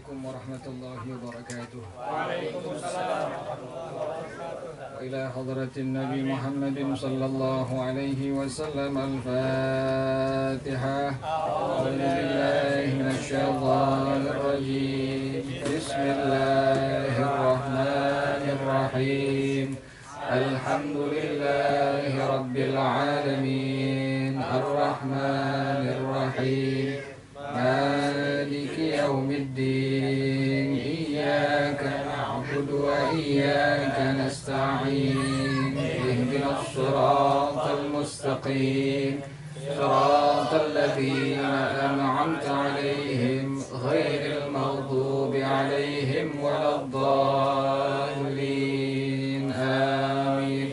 عليكم ورحمة الله وبركاته. وعليكم السلام ورحمة الله وبركاته. وإلى حضرة النبي محمد صلى الله عليه وسلم الفاتحة. أعوذ بالله من الشيطان الرجيم. بسم الله الرحمن الرحيم. الحمد لله رب العالمين الرحمن الرحيم مالك يوم الدين إياك نعبد وإياك نستعين اهدنا الصراط المستقيم صراط الذين أنعمت عليهم غير المغضوب عليهم ولا الضالين آمين.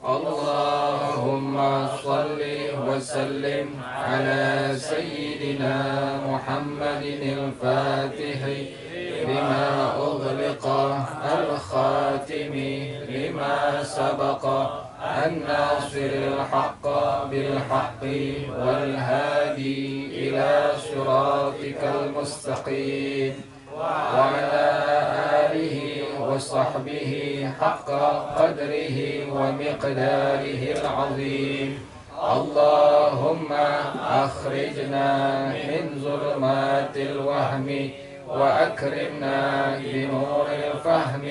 اللهم صل وسلم على سيدنا محمد الفاتح لما أغلق الخاتم لما سبق الناصر الحق بالحق والهادي إلى صراطك المستقيم وعلى آله وصحبه حق قدره ومقداره العظيم. اللهم أخرجنا من ظلمات الوهم وأكرمنا بنور الفهم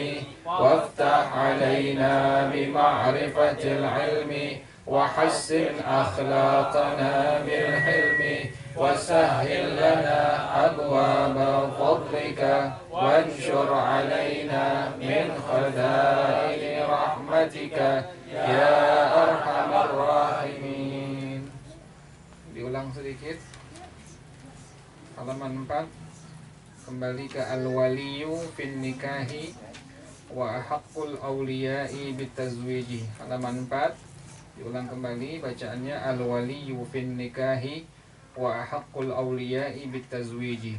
وافتح علينا بمعرفة العلم وحسن أخلاقنا بالحلم وسهل لنا أبواب فضلك وانشر علينا من خزائن رحمتك يا أرحم الراحمين. Diulang sedikit halaman 4, kembali ke al-waliyu fin nikahi wa haqqul awliya'i bitazwiji. Halaman 4 diulang kembali bacaannya, al-waliyu fin nikahi wa haqqul awliya'i bitazwiji.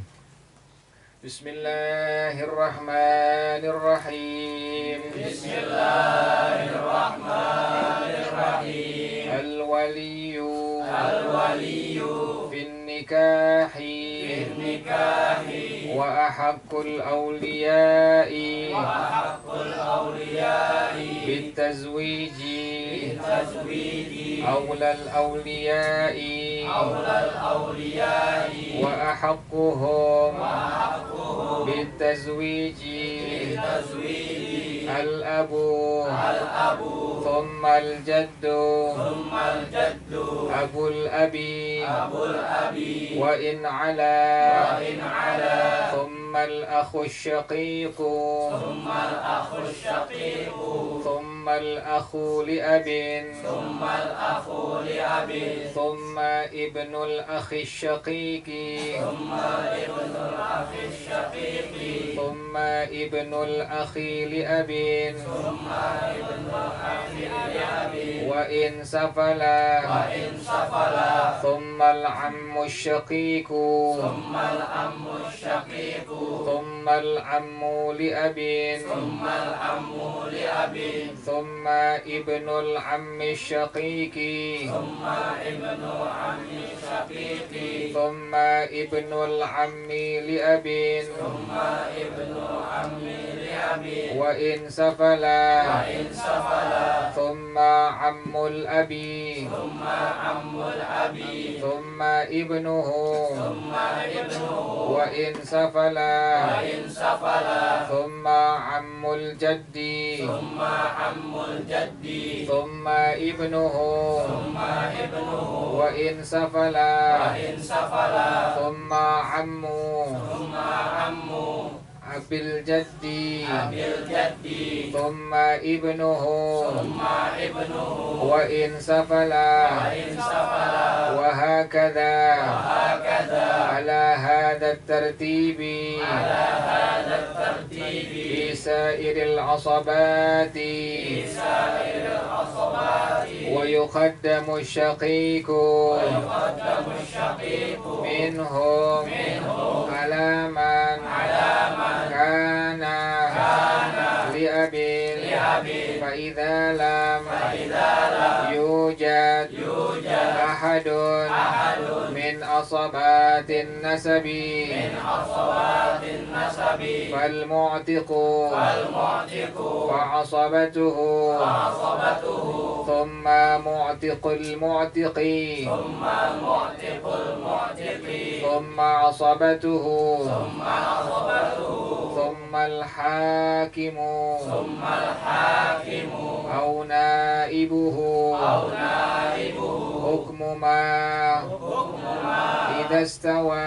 Bismillahirrahmanirrahim. Bismillahirrahmanirrahim. Al-waliyu fin nikahi wa haqqul awliya'i bitazwiji awlal awliya'i wa ahaqquhum bitazwiji al-abu thumma al-jaddu abul abi wa in ala thumma al-akhu ash-shaqiqu thumma al-akhu li abin thumma ibnu al-akhi ash-shaqiqi thumma ibnu al-akhi li abin wa in safala thumma al-ammu ash-shaqiqu thumma al-ammu li abin thumma ibnu al-ammi ash-shaqiqi thumma ibnu al-ammi li abin wa in safala thumma ammul abi thumma ibnuhu wa in safala thumma ammul jaddi thumma ibnuhu wa in safala thumma ammu abil jaddi thumma ibnuhu wa in safala wa hakadha ala hadha at-tartibi fi sa'iril asabati wa yuqaddamu ash-shaqiqu minhum ala man kana li abin fa idza lam yujad أحد من عصبات النسب فالمعتق وعصبته ثم معتق المعتق ثم عصبته ثم الحاكم أو نائبه حكم ما إذا استوى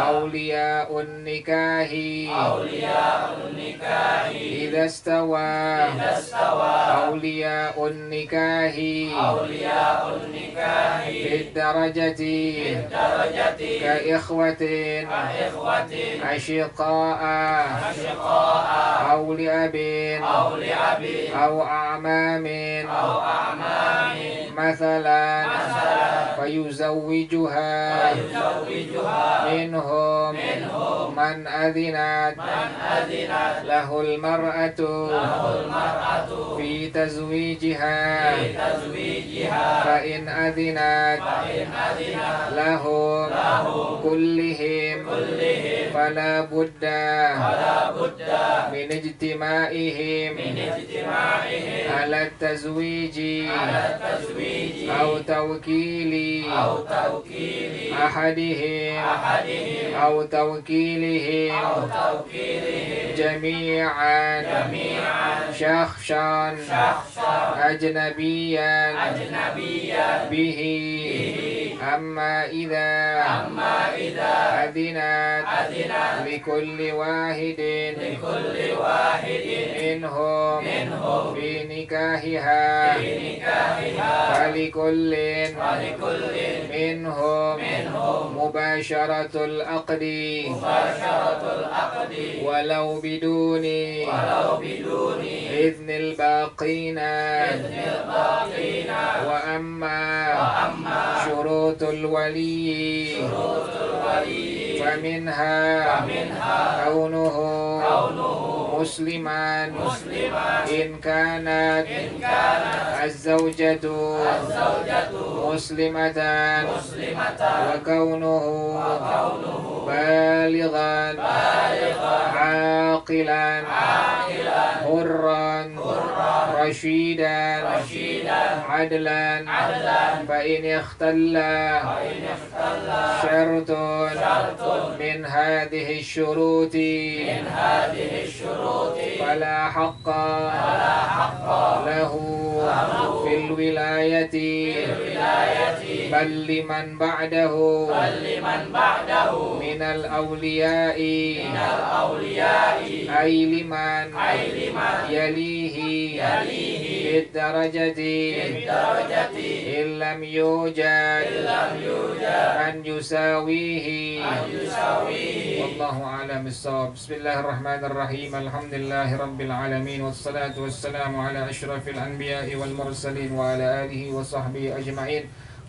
أولياء النكاح إذا استوى أولياء النكاح في الدرجة كإخوة أشقاء أو لأب أو أعمام مثلا فيزوجها منهم من أذنت له المرأة في تزويجها فإن أذنت لهم كلهم فلا بد من اجتماعهم على التزويج أو توكيل أحدهم أو توكيلهم جميعا شخصا أجنبيا به أما إذا أذنت لكل واحد منهم في نكاحها فلكل منهم مباشرة العقد ولو بدون إذن الباقين وأما شروط الولي فمنها كونه مسلما إن كانت الزوجة مسلمة وكونه بالغا عاقلا حرا رشيدا عدلا فإن اختل شرط من هذه الشروط فلا حق له في الولاية بل لمن بعده من الأولياء أي لمن يليه بالدرجة إن لم يوجد من يساويه والله أعلم بالصواب. بسم الله الرحمن الرحيم. الحمد لله رب العالمين والصلاة والسلام على أشرف الأنبياء والمرسلين وعلى آله وصحبه أجمعين.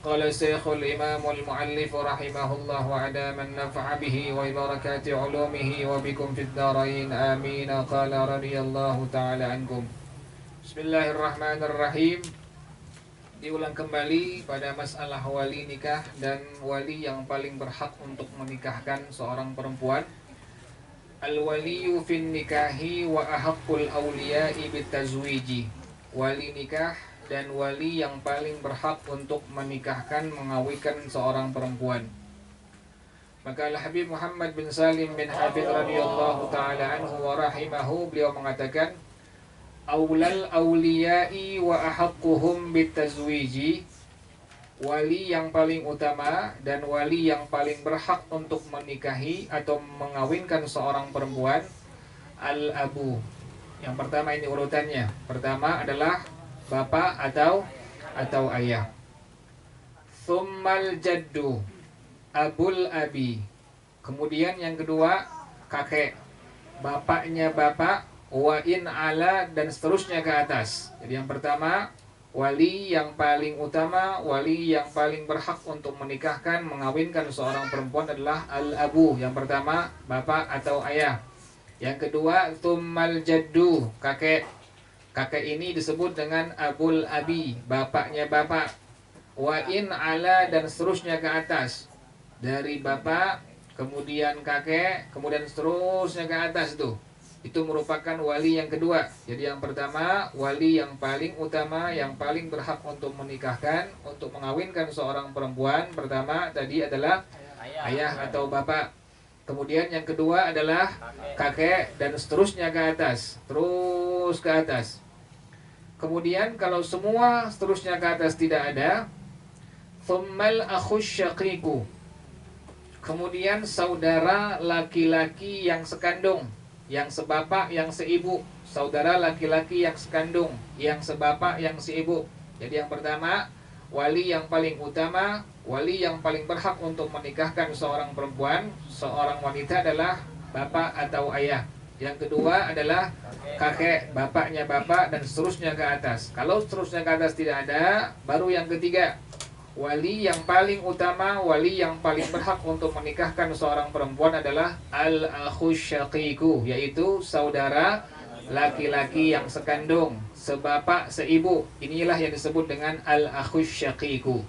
قال الشيخ الإمام المؤلف رحمه الله وأدام النفع به وبركات علومه وبكم في الدارين آمين. قال رضي الله تعالى عنكم. Bismillahirrahmanirrahim. Diulang kembali pada masalah wali nikah dan wali yang paling berhak untuk menikahkan seorang perempuan. Al-waliyu fin nikahi wa ahaqqul awliya'i bitazwiji. Wali nikah dan wali yang paling berhak untuk menikahkan, mengawinkan seorang perempuan. Maka Al-Habib Muhammad bin Salim bin Hafidh radhiyallahu ta'ala anhu wa rahimahu, beliau mengatakan, Aulal awliya'i wa ahaqquhum bitazwiji. Wali yang paling utama dan wali yang paling berhak untuk menikahi atau mengawinkan seorang perempuan, al-abu. Yang pertama, ini urutannya. Pertama adalah bapak atau ayah. Tsummal jaddu, abul abi. Kemudian yang kedua, kakek. Bapaknya bapak, wa in ala, dan seterusnya ke atas. Jadi yang pertama, wali yang paling utama, wali yang paling berhak untuk menikahkan, mengawinkan seorang perempuan adalah al-abu. Yang pertama, bapak atau ayah. Yang kedua, tsummal jaddu, kakek. Kakek ini disebut dengan abul abi, bapaknya bapak. wa in ala, dan seterusnya ke atas. Dari bapak, kemudian kakek, kemudian seterusnya ke atas tuh. Itu merupakan wali yang kedua. Jadi yang pertama, wali yang paling utama, yang paling berhak untuk menikahkan, untuk mengawinkan seorang perempuan. Pertama tadi adalah ayah atau bapak. Kemudian yang kedua adalah kakek, dan seterusnya ke atas. Terus ke atas. Kemudian kalau semua seterusnya ke atas tidak ada, thummal akhus syaqiqu. Kemudian saudara laki-laki yang sekandung, yang sebapak, yang seibu. Saudara laki-laki yang sekandung, yang sebapak, yang seibu. Jadi yang pertama, wali yang paling utama, wali yang paling berhak untuk menikahkan seorang perempuan, seorang wanita adalah bapak atau ayah. Yang kedua adalah kakek, bapaknya bapak, dan seterusnya ke atas. Kalau seterusnya ke atas tidak ada, baru yang ketiga, wali yang paling utama, wali yang paling berhak untuk menikahkan seorang perempuan adalah al-akhus syaqiqu, yaitu saudara laki-laki yang sekandung, sebapak, seibu. Inilah yang disebut dengan al-akhus syaqiqu.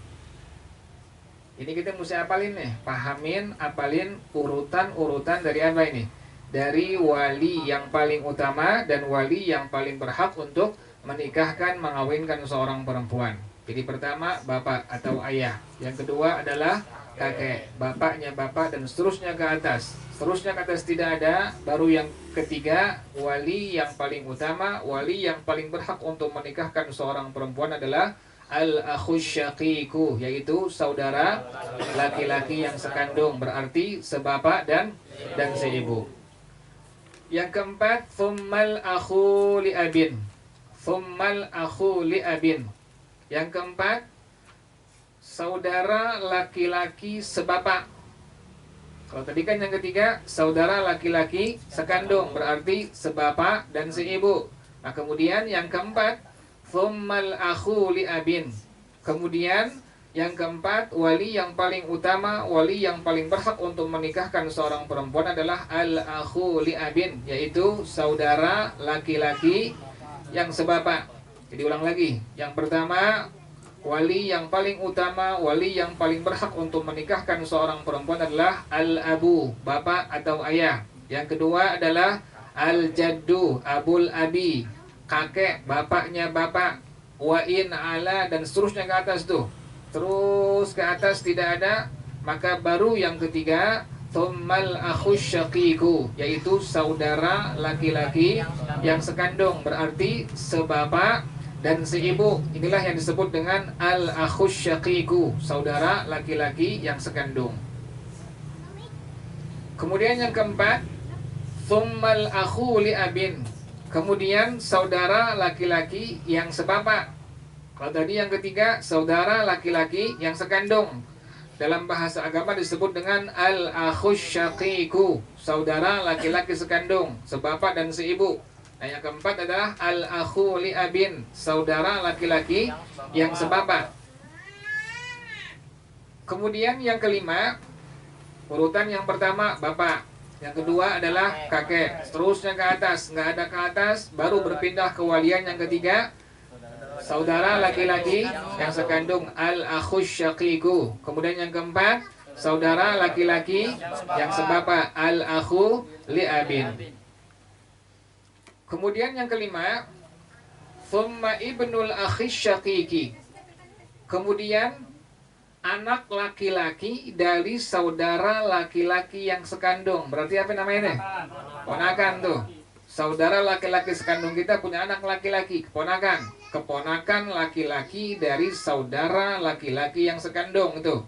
Ini kita mesti apalin nih, pahamin, apalin urutan-urutan dari apa ini? Dari wali yang paling utama dan wali yang paling berhak untuk menikahkan, mengawinkan seorang perempuan. Jadi pertama bapak atau ayah, yang kedua adalah kakek, bapaknya bapak, dan seterusnya ke atas. Seterusnya ke atas tidak ada, baru yang ketiga, wali yang paling utama, wali yang paling berhak untuk menikahkan seorang perempuan adalah al-akhus syaqiqu, yaitu saudara laki-laki yang sekandung, berarti sebapak dan seibu. Yang keempat, thummal akhu li abin. Thummal akhu li abin. Yang keempat, saudara laki-laki sebapak. Kalau tadi kan yang ketiga, saudara laki-laki sekandung, berarti sebapak dan seibu. Nah kemudian yang keempat, thummal akhu li abin. Kemudian yang keempat, wali yang paling utama, wali yang paling berhak untuk menikahkan seorang perempuan adalah al-akhu li abin, yaitu saudara laki-laki yang sebapak. Jadi ulang lagi, yang pertama, wali yang paling utama, wali yang paling berhak untuk menikahkan seorang perempuan adalah al-abu, bapak atau ayah. Yang kedua adalah al-jaddu, abul abi, kakek, bapaknya bapak, wa in ala, dan seterusnya ke atas tuh. Terus ke atas tidak ada, maka baru yang ketiga, thummal akhus syaqiqu, yaitu saudara laki-laki yang sekandung, berarti sebapak dan seibu. Inilah yang disebut dengan al-akhus syaqiqu, saudara laki-laki yang sekandung. Kemudian yang keempat, thummal akhu li abin. Kemudian saudara laki-laki yang sebapak. Kalau tadi yang ketiga, saudara laki-laki yang sekandung. Dalam bahasa agama disebut dengan al-akhus syaqiqu, saudara laki-laki sekandung, sebapak dan seibu. Nah yang keempat adalah al-akhu li abin, saudara laki-laki yang sebapak. Kemudian yang kelima, urutan yang pertama bapak, yang kedua adalah kakek, seterusnya ke atas. Nggak ada ke atas, baru berpindah ke walian yang ketiga, saudara laki-laki yang sekandung, al-akhus syaqiqu. Kemudian yang keempat, saudara laki-laki yang sebapak, al-akhu li abin. Kemudian yang kelima, thumma ibnul akhis syaqiqi. Kemudian anak laki-laki dari saudara laki-laki yang sekandung. Berarti apa namanya ini? Ponakan tuh. Saudara laki-laki sekandung kita punya anak laki-laki, keponakan. Keponakan laki-laki dari saudara laki-laki yang sekandung itu.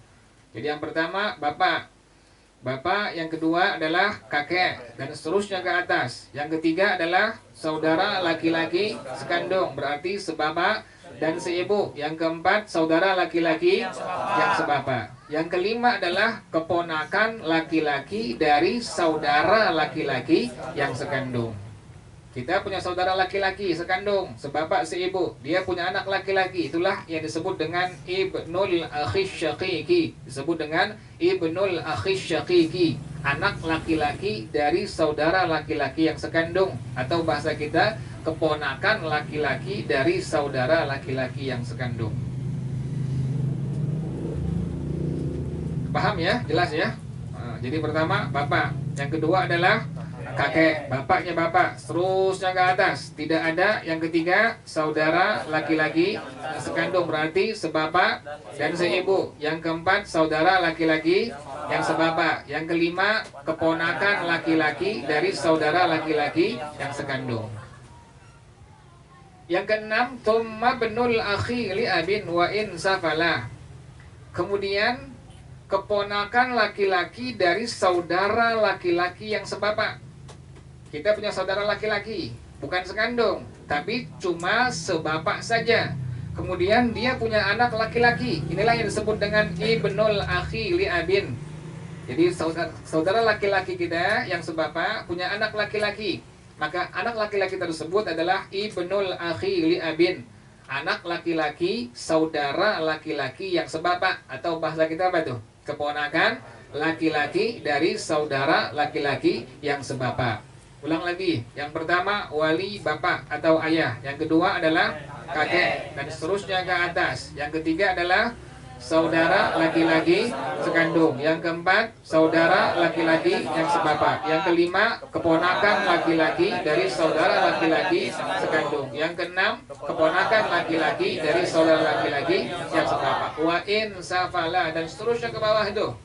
Jadi yang pertama bapak. Bapak, yang kedua adalah kakek, dan seterusnya ke atas. Yang ketiga adalah saudara laki-laki sekandung, berarti sebapak dan seibu. Yang keempat, saudara laki-laki yang sebapak. Yang kelima adalah keponakan laki-laki dari saudara laki-laki yang sekandung. Kita punya saudara laki-laki sekandung, sebapak seibu. Dia punya anak laki-laki. Itulah yang disebut dengan ibnul akhis syaqiqi. Disebut dengan ibnul akhis syaqiqi, anak laki-laki dari saudara laki-laki yang sekandung. Atau bahasa kita, keponakan laki-laki dari saudara laki-laki yang sekandung. Paham ya? Jelas ya? Jadi pertama bapak, yang kedua adalah kakek, bapaknya bapak, seterusnya ke atas. Tidak ada yang ketiga saudara laki-laki sekandung, berarti sebapak dan seibu. Yang keempat saudara laki-laki yang sebapak. Yang kelima keponakan laki-laki dari saudara laki-laki yang sekandung. Yang keenam thumma benul akhi li abin wa in safala. Kemudian keponakan laki-laki dari saudara laki-laki yang sebapak. Kita punya saudara laki-laki, bukan sekandung, tapi cuma sebapak saja. Kemudian dia punya anak laki-laki. Inilah yang disebut dengan ibnul akhi li abin. Jadi saudara laki-laki kita yang sebapak punya anak laki-laki. Maka anak laki-laki tersebut adalah ibnul akhi li abin. Anak laki-laki saudara laki-laki yang sebapak, atau bahasa kita apa tuh? Keponakan laki-laki dari saudara laki-laki yang sebapak. Ulang lagi, yang pertama wali bapak atau ayah, yang kedua adalah kakek, dan seterusnya ke atas. Yang ketiga adalah saudara laki-laki sekandung. Yang keempat saudara laki-laki yang sebapak. Yang kelima keponakan laki-laki dari saudara laki-laki sekandung. Yang keenam keponakan laki-laki dari saudara laki-laki yang sebapak. Wa in safala, dan seterusnya ke bawah itu.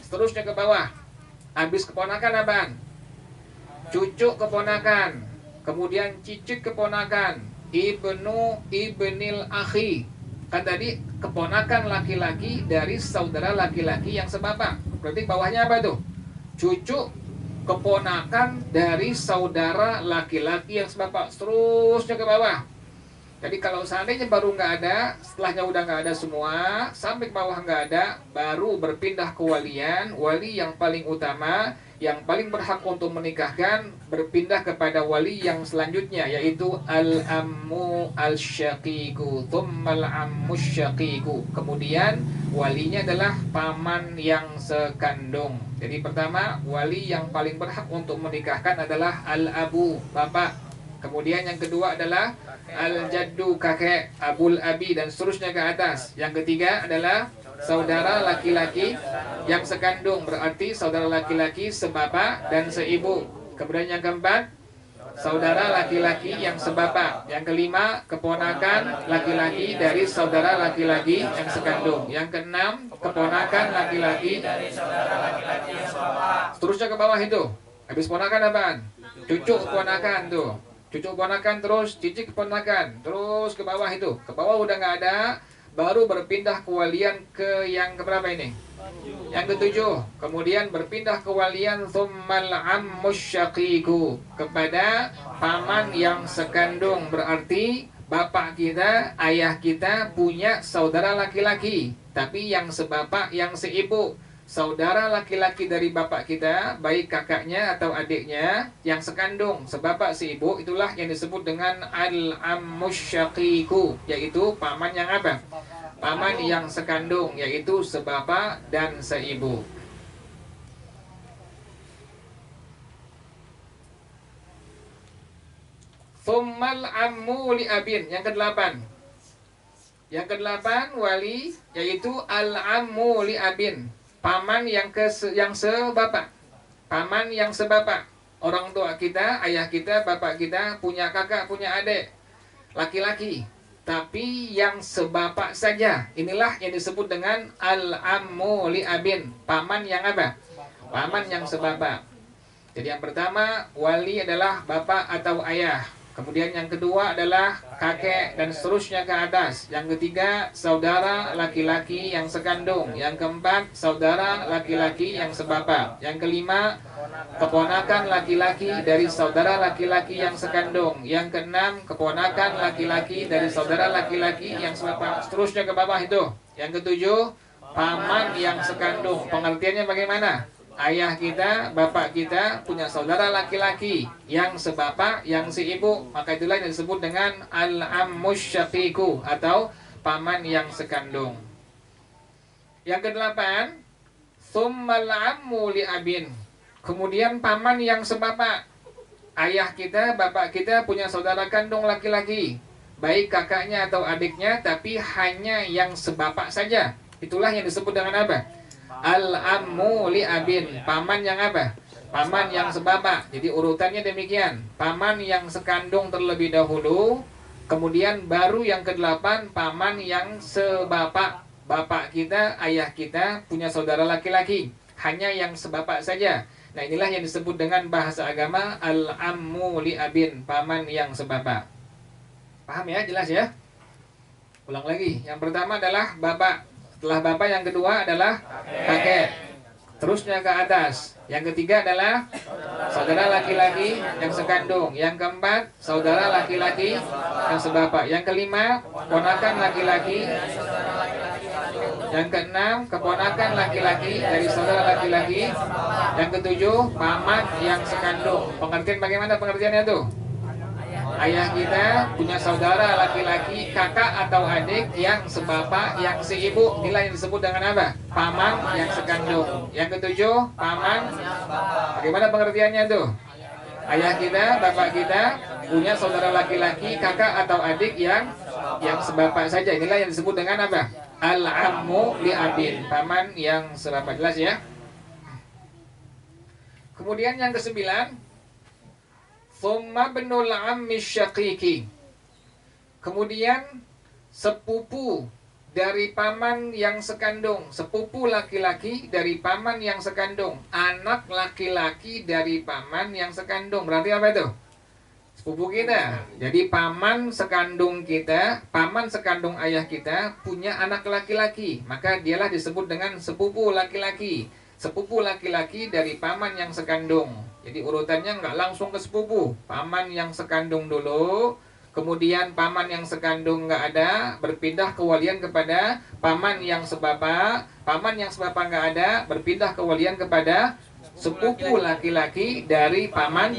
Seterusnya ke bawah. Habis keponakan apaan? Cucu keponakan, kemudian cicit keponakan, ibnil akhi. Kan tadi keponakan laki-laki dari saudara laki-laki yang sebapak. Berarti bawahnya apa tuh? Cucu keponakan dari saudara laki-laki yang sebapak. Terusnya ke bawah. Jadi kalau seandainya baru nggak ada, setelahnya udah nggak ada semua, sampai ke bawah nggak ada, baru berpindah ke walian. Wali yang paling utama, yang paling berhak untuk menikahkan, berpindah kepada wali yang selanjutnya, yaitu al-ammu al-syaqiqu thummal ammu syaqiqu. Kemudian walinya adalah paman yang sekandung. Jadi pertama, wali yang paling berhak untuk menikahkan adalah al-abu, bapak. Kemudian yang kedua adalah al-jaddu, kakek, abul abi, dan seterusnya ke atas. Yang ketiga adalah saudara laki-laki yang sekandung, berarti saudara laki-laki sebapak dan seibu. Kemudian yang keempat saudara laki-laki yang sebapak. Yang kelima keponakan laki-laki dari saudara laki-laki yang sekandung. Yang keenam keponakan laki-laki dari saudara laki-laki yang sebapak. Seterusnya ke bawah itu. Habis ponakan apaan? Cucu keponakan tuh. Cucu keponakan, terus cicit keponakan, terus ke bawah itu. Ke bawah udah nggak ada, baru berpindah kewalian ke yang keberapa ini? Yang ketujuh. Kemudian berpindah kewalian thummal ammus syaqiqu, kepada paman yang sekandung. Berarti bapak kita, ayah kita punya saudara laki-laki, tapi yang sebapak, yang seibu. Saudara laki-laki dari bapak kita, baik kakaknya atau adiknya yang sekandung, sebapak seibu, itulah yang disebut dengan al-ammus syaqiqu, yaitu paman yang apa? Paman yang sekandung, yaitu sebapak dan seibu. Thummal ammu li abin, yang kedelapan. Yang kedelapan wali, yaitu al-ammu li abin, paman yang sebapak. Paman yang sebapak. Orang tua kita, ayah kita, bapak kita punya kakak, punya adik laki-laki, tapi yang sebapak saja. Inilah yang disebut dengan al-ammu li abin, paman yang apa? Paman yang sebapak. Jadi yang pertama wali adalah bapak atau ayah. Kemudian yang kedua adalah kakek, dan seterusnya ke atas. Yang ketiga saudara laki-laki yang sekandung. Yang keempat saudara laki-laki yang sebapak. Yang kelima keponakan laki-laki dari saudara laki-laki yang sekandung. Yang keenam keponakan laki-laki dari saudara laki-laki yang sebapak. Seterusnya ke bawah itu. Yang ketujuh paman yang sekandung. Pengertiannya bagaimana? Ayah kita, bapak kita punya saudara laki-laki yang sebapak, yang seibu, maka itulah yang disebut dengan al-ammus syaqiqu, atau paman yang sekandung. Yang kedelapan, tsummal ammu li abin. Kemudian paman yang sebapak. Ayah kita, bapak kita punya saudara kandung laki-laki, baik kakaknya atau adiknya, tapi hanya yang sebapak saja. Itulah yang disebut dengan apa? Al-ammu li abin, paman yang apa? Paman yang sebapak. Jadi urutannya demikian. Paman yang sekandung terlebih dahulu, kemudian baru yang ke-8 paman yang sebapak. Bapak kita, ayah kita punya saudara laki-laki, hanya yang sebapak saja. Nah, inilah yang disebut dengan bahasa agama al-ammu li abin, paman yang sebapak. Paham ya? Jelas ya? Ulang lagi. Yang pertama adalah bapak. Setelah bapak yang kedua adalah kakek. Terusnya ke atas. Yang ketiga adalah saudara laki-laki yang sekandung. Yang keempat, saudara laki-laki yang sebapak. Yang kelima, ponakan laki-laki. Yang keenam, keponakan laki-laki dari saudara laki-laki. Yang ketujuh, paman yang sekandung. Pengertian bagaimana pengertiannya tuh? Ayah kita punya saudara laki-laki, kakak atau adik yang sebapak, yang seibu. Inilah yang disebut dengan apa? Paman yang sekandung. Yang ketujuh, paman. Bagaimana pengertiannya tuh? Ayah kita, bapak kita punya saudara laki-laki, kakak atau adik yang sebapak saja. Inilah yang disebut dengan apa? Al-ammu li abin, paman yang sebapak. Jelas ya? Kemudian yang kesembilan, thumma ibnul ammi syaqiqi. Kemudian sepupu dari paman yang sekandung, sepupu laki-laki dari paman yang sekandung, anak laki-laki dari paman yang sekandung. Berarti apa itu? Sepupu kita. Jadi paman sekandung kita, paman sekandung ayah kita punya anak laki-laki, maka dialah disebut dengan sepupu laki-laki. Sepupu laki-laki dari paman yang sekandung. Jadi urutannya nggak langsung ke sepupu. Paman yang sekandung dulu, kemudian paman yang sekandung nggak ada, berpindah kewalian kepada paman yang sebapak. Paman yang sebapak nggak ada, berpindah kewalian kepada sepupu laki-laki dari paman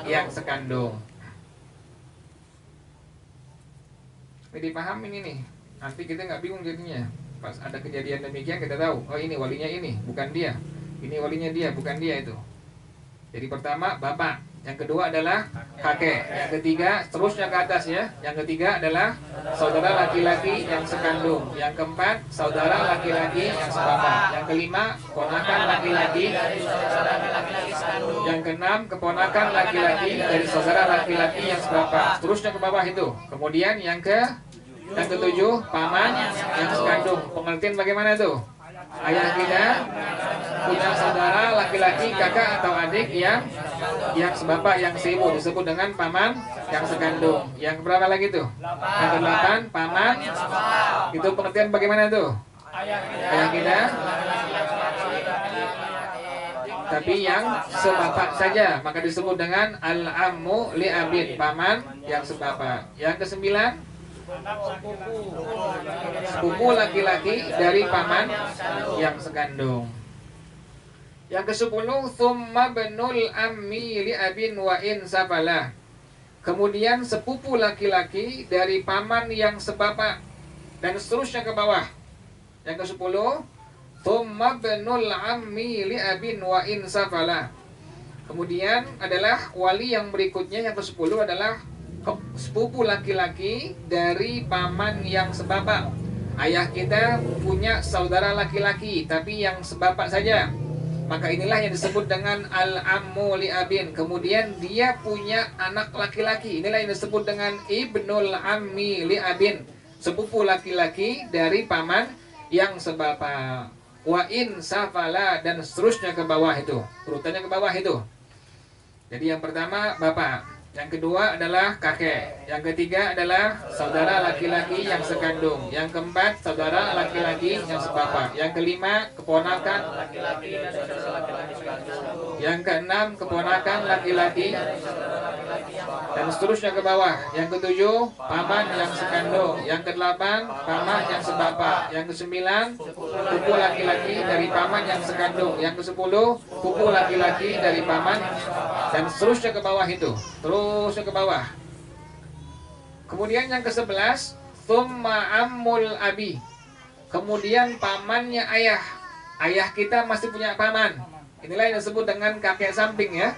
yang sekandung. Jadi paham ini nih. Nanti kita nggak bingung jadinya. Pas ada kejadian demikian kita tahu, oh ini walinya ini, bukan dia. Ini walinya dia, bukan dia itu. Jadi pertama bapak, yang kedua adalah kakek, yang ketiga terusnya ke atas ya. Yang ketiga adalah saudara laki-laki yang sekandung. Yang keempat saudara laki-laki yang sebapak. Yang kelima ponakan laki-laki. Yang keenam keponakan laki-laki dari saudara laki-laki yang sebapak. Terusnya ke bawah itu. Kemudian yang ketujuh paman yang sekandung. Pengertian bagaimana tuh? Ayah kita punya saudara laki-laki, kakak atau adik yang sebapak, yang seibu, disebut dengan paman yang sekandung. Yang berapa lagi tuh? Yang ke-8 paman. Itu pengertian bagaimana tuh? Ayah kita tapi yang sebapak saja, maka disebut dengan al-ammu li abid, paman yang sebapak. Yang ke-9 sepupu laki-laki dari paman yang sekandung. Yang ke-10 thumma ibnul ammi li abin wa in safalah. Kemudian sepupu laki-laki dari paman yang sebapak, dan seterusnya ke bawah. Yang ke-10 thumma ibnul ammi li abin wa in safalah. Kemudian adalah wali yang berikutnya, yang ke-10 adalah sepupu laki-laki dari paman yang sebapak. Ayah kita punya saudara laki-laki tapi yang sebapak saja, maka inilah yang disebut dengan al-ammu li abin. Kemudian dia punya anak laki-laki, inilah yang disebut dengan ibnul ammi li abin, sepupu laki-laki dari paman yang sebapak. Wa in safala, dan seterusnya ke bawah itu, urutannya ke bawah itu. Jadi yang pertama bapak, yang kedua adalah kakek, yang ketiga adalah saudara laki-laki yang sekandung, yang keempat saudara laki-laki yang sebapak, yang kelima keponakan laki-laki, yang keenam keponakan laki-laki, dan seterusnya ke bawah. Yang ketujuh paman yang sekandung, yang kedelapan paman yang sebapak, yang kesembilan pupu laki-laki dari paman yang sekandung, yang kesepuluh pupu laki-laki dari paman, dan seterusnya ke bawah itu, terusnya ke bawah. Kemudian yang ke-11 thumma ammul abi. Kemudian pamannya ayah. Ayah kita masih punya paman. Inilah yang disebut dengan kakek samping ya.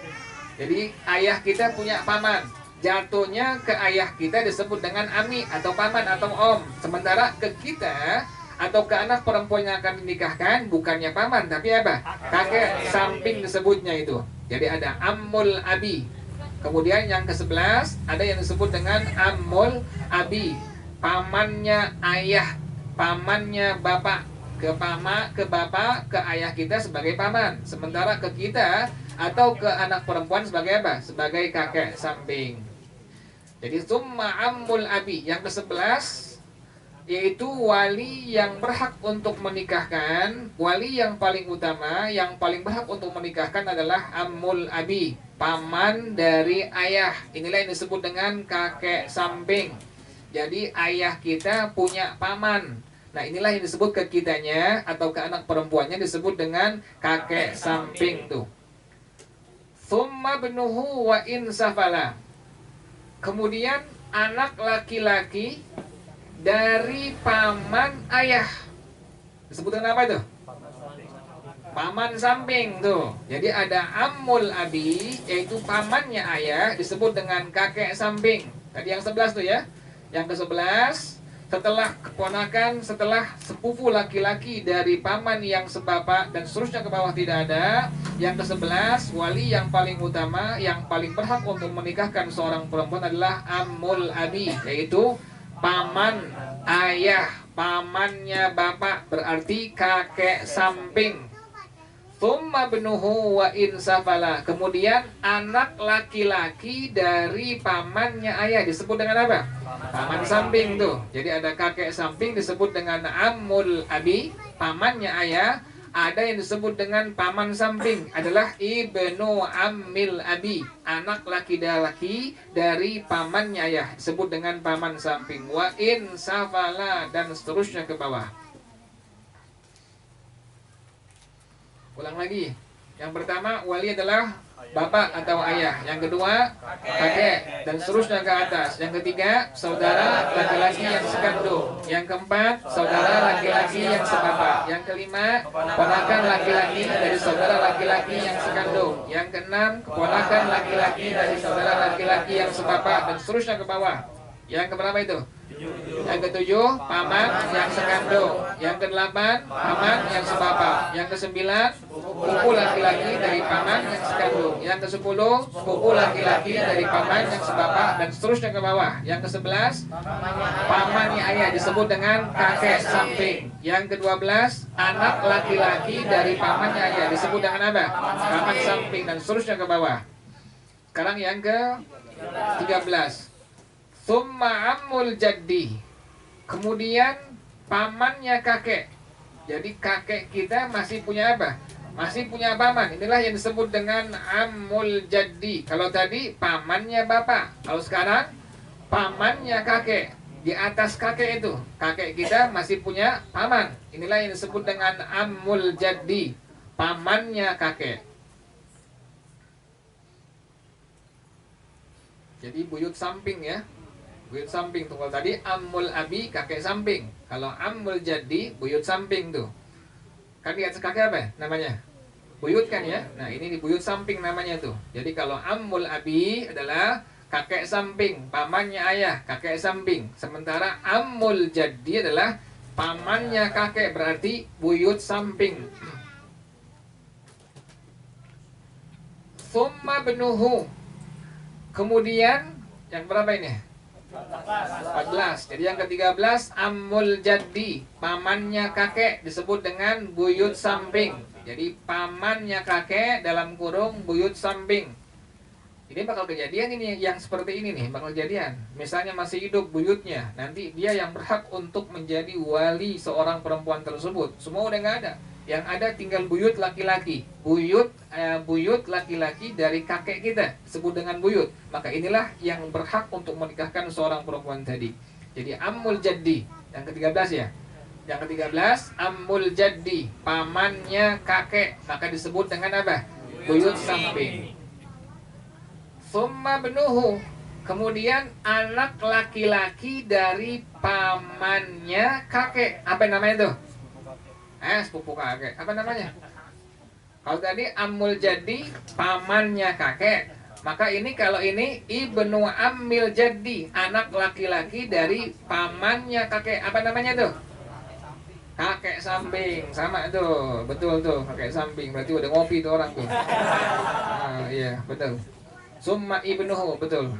Jadi ayah kita punya paman. Jatuhnya ke ayah kita disebut dengan ami atau paman atau om. Sementara ke kita atau ke anak perempuan yang akan dinikahkan bukannya paman tapi apa? Kakek samping disebutnya itu. Jadi ada ammul abi. Kemudian yang ke-11 ada yang disebut dengan ammul abi, pamannya ayah, pamannya bapak. Ke bapak, ke ayah kita sebagai paman. Sementara ke kita atau ke anak perempuan sebagai apa? Sebagai kakek samping. Jadi summa ammul abi. Yang ke-11 yaitu wali yang berhak untuk menikahkan. Wali yang paling utama, yang paling berhak untuk menikahkan adalah ammul abi, paman dari ayah. Inilah yang disebut dengan kakek samping. Jadi ayah kita punya paman. Nah inilah yang disebut ke kitanya atau ke anak perempuannya disebut dengan kakek samping tuh. Summa benuhu wa insafala. Kemudian anak laki-laki dari paman ayah disebut dengan apa itu? Paman samping tuh. Jadi ada ammul abi, yaitu pamannya ayah, disebut dengan kakek samping. Tadi yang 11 tuh ya. Yang ke-11 setelah keponakan, setelah sepupu laki-laki dari paman yang sebapak dan seterusnya ke bawah tidak ada. Yang ke-11 wali yang paling utama, yang paling berhak untuk menikahkan seorang perempuan adalah ammul abi, yaitu paman ayah, pamannya bapak, berarti kakek samping. Tsumma benuhu wa insafala. Kemudian anak laki-laki dari pamannya ayah disebut dengan apa? Paman samping tuh. Jadi ada kakek samping disebut dengan ammul abi, pamannya ayah. Ada yang disebut dengan paman samping adalah ibnu ammil abi, anak laki-laki dari pamannya ayah disebut dengan paman samping. Wa insafala dan seterusnya ke bawah. Ulang lagi. Yang pertama wali adalah bapak atau ayah. Yang kedua kakek dan seterusnya ke atas. Yang ketiga saudara laki-laki yang sekandung. Yang keempat saudara laki-laki yang sebapak. Yang kelima keponakan laki-laki dari saudara laki-laki yang sekandung. Yang keenam keponakan laki-laki dari saudara laki-laki yang sebapak dan seterusnya ke bawah. Yang keberapa itu? Yang ketujuh paman yang sekandung. Yang kedelapan paman yang sebapak. Yang kesembilan sepupu laki-laki dari paman yang sekandung. Yang kesepuluh sepupu laki-laki dari paman yang sebapak dan seterusnya ke bawah. Yang ke-11 pamannya ayah disebut dengan kakek samping. Yang ke-12 anak laki-laki dari pamannya ayah disebut dengan apa? Paman samping dan seterusnya ke bawah. Sekarang yang ke-13 summa ammul jaddi. Kemudian pamannya kakek. Jadi kakek kita masih punya apa? Masih punya paman. Inilah yang disebut dengan ammul jaddi. Kalau tadi pamannya bapak, kalau sekarang pamannya kakek. Di atas kakek itu, kakek kita masih punya paman. Inilah yang disebut dengan ammul jaddi, pamannya kakek. Jadi buyut samping ya. Buyut samping tuh. Kalau tadi ammul abi kakek samping. Kalau ammul jadi buyut samping tuh. Kan di atas kakek apa namanya? Buyut kan ya. Nah ini di buyut samping namanya tuh. Jadi kalau ammul abi adalah kakek samping, pamannya ayah, kakek samping. Sementara ammul jadi adalah pamannya kakek, berarti buyut samping. Summa benuhu. Kemudian yang berapa ini? 14. Jadi yang ke-13 ammul jaddi, pamannya kakek disebut dengan buyut samping. Jadi pamannya kakek dalam kurung buyut samping. Ini bakal kejadian ini yang seperti ini nih, bakal kejadian. Misalnya masih hidup buyutnya, nanti dia yang berhak untuk menjadi wali seorang perempuan tersebut. Semua udah nggak ada. Yang ada tinggal buyut laki-laki. Buyut laki-laki dari kakek kita disebut dengan buyut. Maka inilah yang berhak untuk menikahkan seorang perempuan tadi. Jadi ammul jaddi yang ke-13 ya. Yang ke-13 ammul jaddi, pamannya kakek, maka disebut dengan apa? Buyut samping. Summa benuhu. Kemudian anak laki-laki dari pamannya kakek. Apa namanya tuh? Sepupu kakek. Apa namanya? Kalau tadi ammul jadi pamannya kakek, maka ini kalau ini ibnu ammil jadi, anak laki-laki dari pamannya kakek. Apa namanya tuh? kakek samping, sama tuh, betul tuh, kakek samping. Berarti udah ngopi tuh orang tuh. Nah, iya, betul. Summa ibnuhu, betul.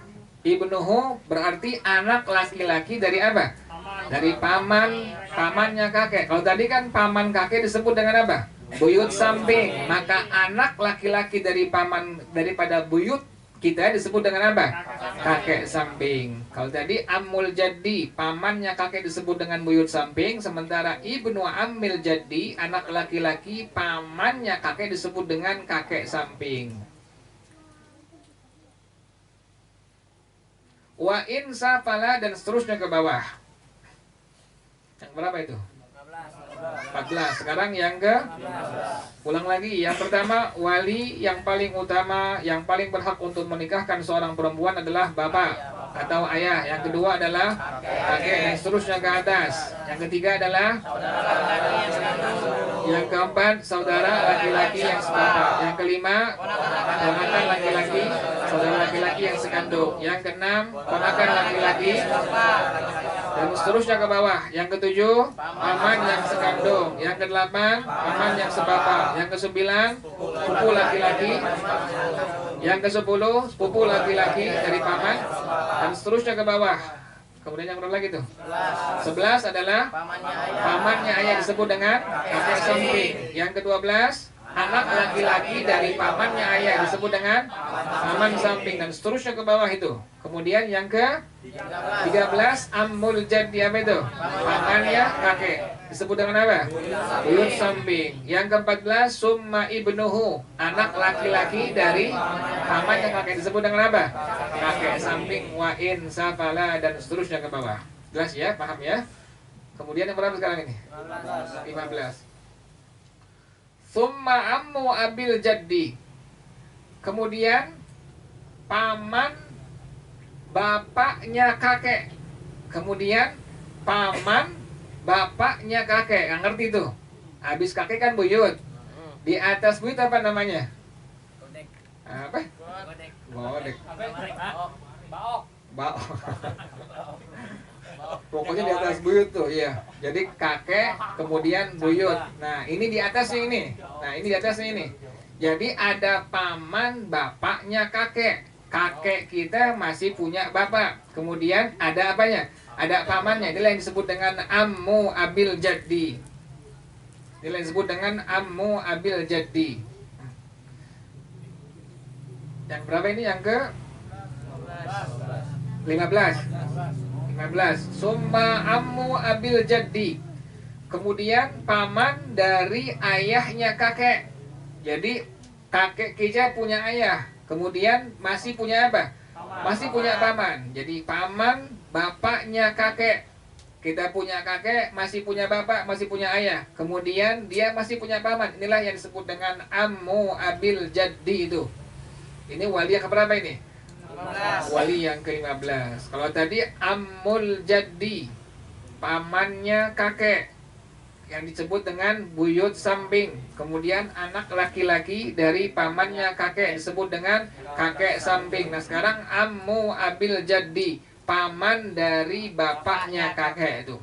Ibnuhu berarti anak laki-laki dari apa? Dari pamannya kakek. Kalau tadi kan paman kakek disebut dengan apa? Buyut samping. Maka anak laki-laki dari paman daripada buyut kita disebut dengan apa? Kakek samping. Kalau tadi ammul jaddi, pamannya kakek disebut dengan buyut samping, sementara ibnu ammil jaddi, anak laki-laki pamannya kakek disebut dengan kakek samping. Wa in safala dan seterusnya ke bawah. Yang berapa itu? 14. Sekarang yang ke ulang lagi. Yang pertama, wali yang paling utama, yang paling berhak untuk menikahkan seorang perempuan adalah bapak atau ayah. Yang kedua adalah kakek dan seterusnya ke atas. Yang ketiga adalah yang keempat, saudara laki-laki yang sepapak. Yang kelima, ponakan laki-laki, saudara laki-laki yang sekandung. Yang keenam, ponakan laki-laki dan seterusnya ke bawah. Yang ketujuh, paman yang sekandung. Yang kedelapan, paman yang sepapak. Yang kesembilan, sepupu laki-laki. Yang kesepuluh, sepupu laki-laki dari paman dan seterusnya ke bawah. Kemudian yang berapa lagi tuh? 11 adalah pamannya ayah disebut dengan kakek samping. Yang ke-12, anak laki-laki dari pamannya ayah disebut dengan paman samping dan seterusnya ke bawah itu. Kemudian yang ke-13, ammul jaddi, apa itu? Pamannya kakek disebut dengan apa? Buyut samping. Yang ke-14, summa ibnuhu, anak laki-laki dari pamannya kakek disebut dengan apa? Kakek samping. Wa in safala dan seterusnya ke bawah. Jelas ya? Paham ya? Kemudian yang berapa sekarang ini? 15. Summa ammu abil jaddi. Kemudian paman bapaknya kakek. Kemudian paman bapaknya kakek. Nggak ngerti tuh. Habis kakek kan buyut. Di atas buyut apa namanya? Apa? Godek. Baok. Pokoknya di atas buyut tuh, iya. Jadi kakek, kemudian buyut. Nah, ini di atasnya ini. Nah, ini di atasnya ini. Jadi ada paman bapaknya kakek. Kakek kita masih punya bapak. Kemudian ada apanya? Ada pamannya. Inilah yang disebut dengan ammu abil jaddi. Inilah yang disebut dengan ammu abil jaddi. Yang berapa ini? Yang ke 15. Summa ammu abil jaddi. Kemudian paman dari ayahnya kakek. Jadi kakek kita punya ayah. Kemudian masih punya apa? Masih punya paman. Jadi paman bapaknya kakek. Kita punya kakek, masih punya bapak, masih punya ayah. Kemudian dia masih punya paman. Inilah yang disebut dengan ammu abil jaddi itu. Ini wali yang keberapa ini? 15. Wali yang ke-15. Kalau tadi ammul jaddi, pamannya kakek, yang disebut dengan buyut samping. Kemudian anak laki-laki dari pamannya kakek disebut dengan kakek samping. Nah sekarang ammu abil jaddi, paman dari bapaknya kakek itu.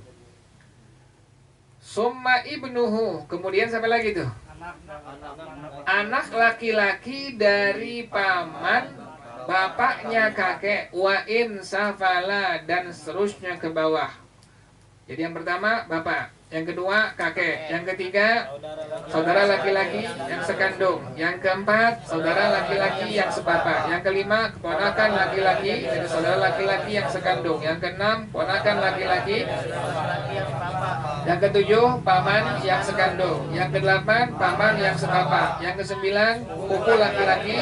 Summa ibnuhu, kemudian sampai lagi tuh? Anak laki-laki dari paman bapaknya kakek. Wa in safala dan seterusnya ke bawah. Jadi yang pertama bapak, yang kedua kakek, yang ketiga saudara laki-laki yang sekandung, yang keempat saudara laki-laki yang sebapak, yang kelima keponakan laki-laki dari saudara laki-laki yang sekandung, yang keenam ponakan laki-laki, yang ketujuh paman yang sekandung, yang kedelapan paman yang sebapak, yang kesembilan sepupu laki-laki,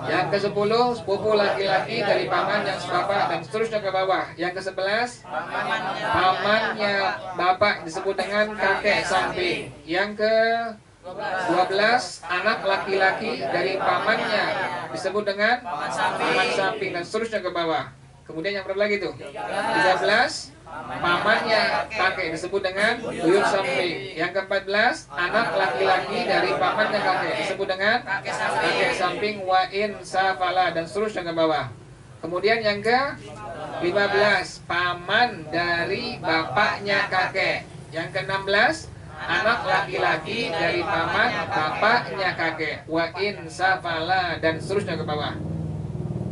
yang kesepuluh sepupu laki-laki dari paman yang sebapak dan seterusnya ke bawah, yang ke-11 pamannya bapak disebut dengan kakek samping. Yang ke-12 anak laki-laki dari pamannya disebut dengan paman samping dan seterusnya ke bawah. Kemudian yang berapa lagi tuh? 13 pamannya kakek disebut dengan buyut samping. Yang ke-14 anak laki-laki dari pamannya kakek disebut dengan kakek samping. Wa in safala dan seterusnya ke bawah. Kemudian yang ke-15 paman dari bapaknya kakek. Yang ke-16, anak laki-laki dari paman bapaknya kakek. Wa in safala, dan seterusnya ke bawah.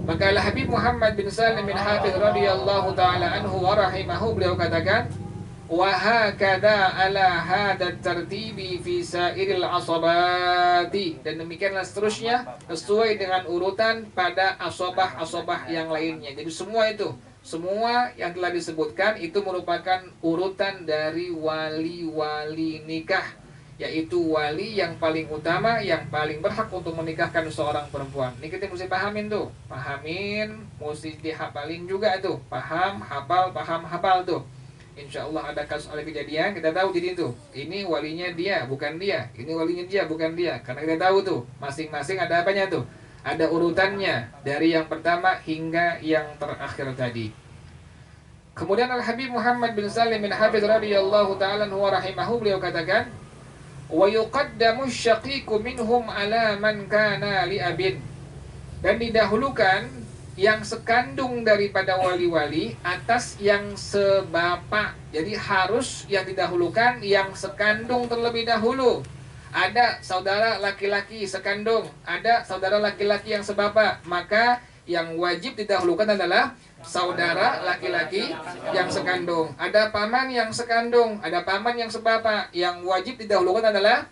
Maka Al-Habib Muhammad bin Salim bin Hafiz radhiyallahu taala anhu wa rahimahu, beliau katakan, wa hakadha ala hadha tartibi fi sairil asabati, dan demikianlah seterusnya sesuai dengan urutan pada asabah-asabah yang lainnya. Jadi semua yang telah disebutkan itu merupakan urutan dari wali-wali nikah, yaitu wali yang paling utama, yang paling berhak untuk menikahkan seorang perempuan. Ini kita mesti pahamin tuh, mesti dihafalin juga tuh, paham, hafal tuh. Insya Allah ada kasus, ada kejadian, kita tahu jadi itu, ini walinya dia, bukan dia, ini walinya dia, bukan dia, karena kita tahu tuh, masing-masing ada apanya tuh, ada urutannya dari yang pertama hingga yang terakhir tadi. Kemudian Al-Habib Muhammad bin Salim bin Hafiz radhiyallahu ta'ala anhu wa rahimahu, beliau katakan, wa yuqaddamu syaqiqu minhum ala man kana li abin, dan didahulukan yang sekandung daripada wali-wali atas yang sebapak. Jadi harus yang didahulukan yang sekandung terlebih dahulu. Ada saudara laki-laki sekandung, ada saudara laki-laki yang sebapak, maka yang wajib didahulukan adalah saudara laki-laki yang sekandung. Ada paman yang sekandung, ada paman yang sebapak, yang wajib didahulukan adalah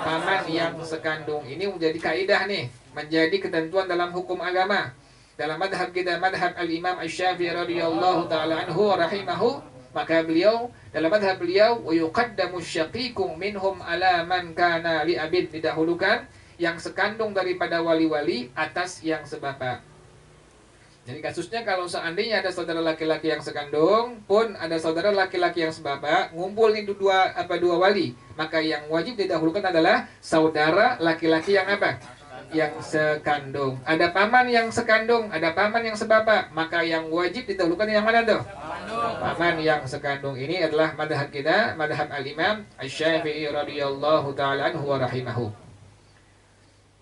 paman yang sekandung. Ini menjadi kaidah nih, menjadi ketentuan dalam hukum agama. Dalam madhab kita, madhab al-Imam Asy-Syafi'i radhiyallahu ta'ala anhu wa rahimahu, maka beliau, dalam madhab beliau, wa yuqaddamu syaqiqu minhum ala man kana li abid, didahulukan yang sekandung daripada wali-wali atas yang sebapak. Jadi kasusnya kalau seandainya ada saudara laki-laki yang sekandung, pun ada saudara laki-laki yang sebapak, ngumpul nih dua wali, maka yang wajib didahulukan adalah saudara laki-laki yang apa? Yang sekandung. Ada paman yang sekandung, ada paman yang sebapak, maka yang wajib didahulukan yang mana tuh? Paman yang sekandung. Ini adalah madhab kita, madhab al-Imam Asy-Syafi'i radhiyallahu ta'ala anhu wa rahimahu.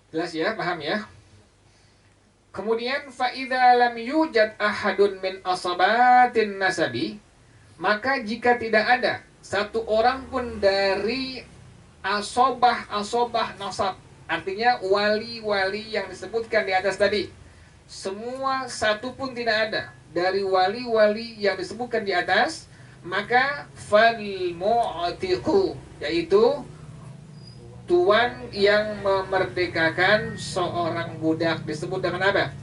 Jelas ya, paham ya? Kemudian fa'idha lam yujad ahadun min asabatin nasabi, maka jika tidak ada satu orang pun dari asobah nasab, artinya wali-wali yang disebutkan di atas tadi, semua satu pun tidak ada dari wali-wali yang disebutkan di atas, maka fal mu'tiqu, yaitu tuan yang memerdekakan seorang budak, disebut dengan apa?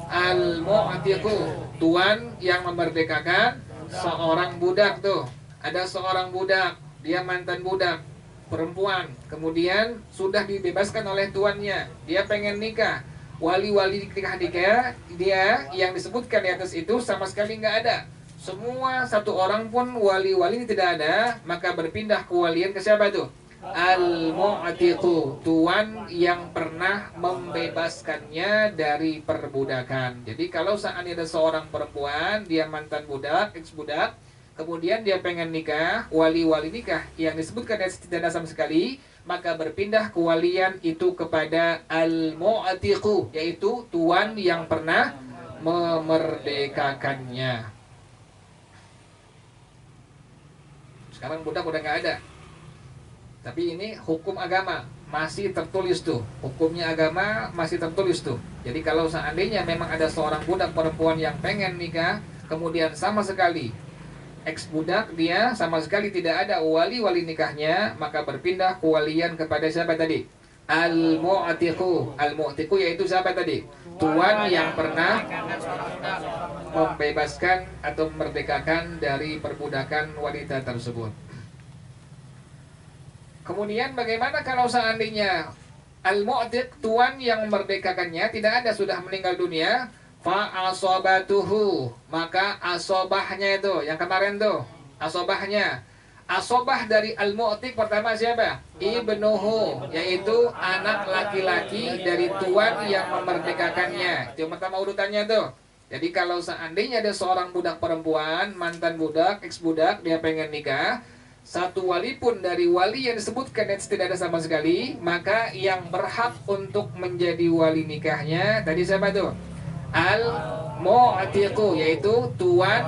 Al-mu'tiqu, tuan yang memerdekakan seorang budak tuh. Ada seorang budak, dia mantan budak perempuan, kemudian sudah dibebaskan oleh tuannya, dia pengen nikah, wali-wali nikah dia yang disebutkan di atas itu sama sekali nggak ada, semua satu orang pun wali-wali ini tidak ada, maka berpindah kewalian ke siapa tuh? Al-mu'tiqu, tuan yang pernah membebaskannya dari perbudakan. Jadi kalau seandainya ada seorang perempuan, dia mantan budak, ex-budak, kemudian dia pengen nikah, wali-wali nikah yang disebutkan tidak ada sama sekali, maka berpindah kewalian itu kepada al-mu'tiqu, yaitu tuan yang pernah memerdekakannya. Sekarang budak udah nggak ada, tapi ini hukum agama masih tertulis tuh, hukumnya agama masih tertulis tuh. Jadi kalau seandainya memang ada seorang budak perempuan yang pengen nikah, kemudian sama sekali ex-budak dia sama sekali tidak ada wali-wali nikahnya, maka berpindah kewalian kepada siapa tadi? Al-mu'tiqu. Al-mu'tiqu yaitu siapa tadi? Tuan yang pernah membebaskan atau memerdekakan dari perbudakan wanita tersebut. Kemudian bagaimana kalau seandainya al-mu'tiq, tuan yang memerdekakannya, tidak ada, sudah meninggal dunia? Fa'asobatuhu, maka asobahnya itu yang kemarin tuh, asobahnya, asobah dari al-mu'tiq pertama siapa? Ibnuhu, yaitu anak laki-laki dari tuan yang memerdekakannya. Itu yang pertama urutannya tuh. Jadi kalau seandainya ada seorang budak perempuan, mantan budak, ex-budak, dia pengen nikah, satu wali pun dari wali yang disebutkan tidak ada sama sekali, maka yang berhak untuk menjadi wali nikahnya tadi siapa tuh? Al-mu'tiqu, yaitu tuan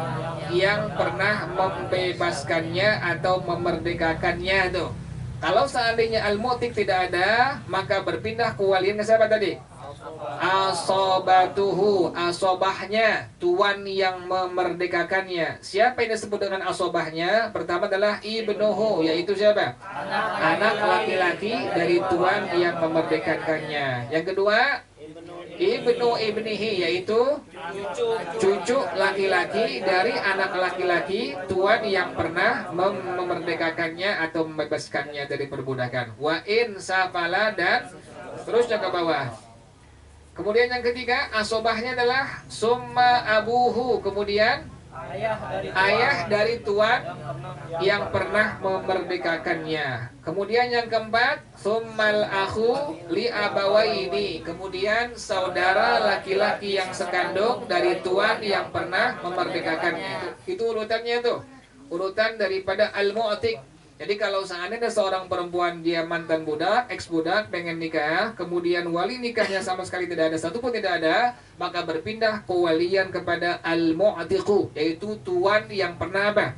yang pernah membebaskannya atau memerdekakannya tuh. Kalau seandainya al-mu'tik tidak ada, maka berpindah kewalian ke siapa tadi? Asobatuhu, asobahnya, tuan yang memerdekakannya. Siapa yang disebut dengan asobahnya? Pertama adalah ibnuhu, yaitu siapa? Anak laki-laki dari tuan yang memerdekakannya. Yang kedua, ibnu ibnihi, yaitu cucu laki-laki dari anak laki-laki tuan yang pernah memerdekakannya atau membebaskannya dari perbudakan. Wa in safala, dan terusnya ke bawah. Kemudian yang ketiga, asobahnya adalah summa abuhu, kemudian ayah dari tuan yang pernah memerdekakannya. Kemudian yang keempat, summal akhu li abawaini, kemudian saudara laki-laki yang sekandung dari tuan yang pernah memerdekakannya. Itu urutannya tuh, urutan daripada al-mu'tik. Jadi kalau seandainya seorang perempuan dia mantan budak, ex budak, pengen nikah, kemudian wali nikahnya sama sekali tidak ada, satu pun tidak ada, maka berpindah kewalian kepada al-mu'tiqu, yaitu tuan yang pernah apa?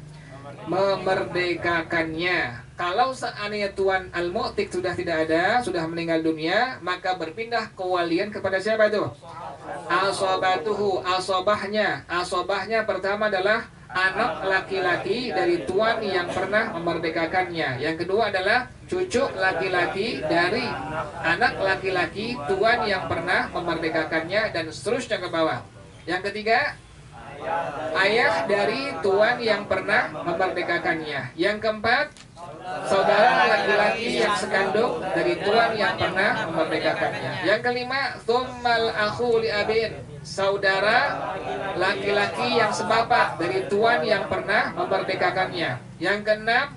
Memerdekakannya. Kalau seandainya tuan al-mu'tiq sudah tidak ada, sudah meninggal dunia, maka berpindah kewalian kepada siapa itu? Asobatuhu, asobahnya. Asobahnya pertama adalah anak laki-laki dari tuan yang pernah memerdekakannya. Yang kedua adalah cucu laki-laki dari anak laki-laki tuan yang pernah memerdekakannya, dan seterusnya ke bawah. Yang ketiga, ayah dari tuan yang pernah memerdekakannya. Yang keempat, saudara laki-laki yang sekandung dari tuan yang pernah memerdekakannya. Yang kelima, tsummal akhu li abin, saudara laki-laki yang sebapak dari tuan yang pernah memerdekakannya. Yang keenam,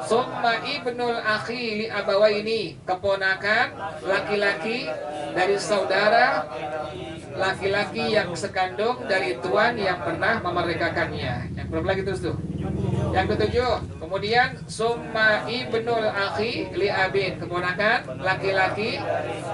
summa ibnul akhi li abawaini, keponakan laki-laki dari saudara laki-laki yang sekandung dari tuan yang pernah memerdekakannya. Yang berapa lagi terus tuh? Yang ketujuh, kemudian summa ibnul akhi li abin, keponakan laki-laki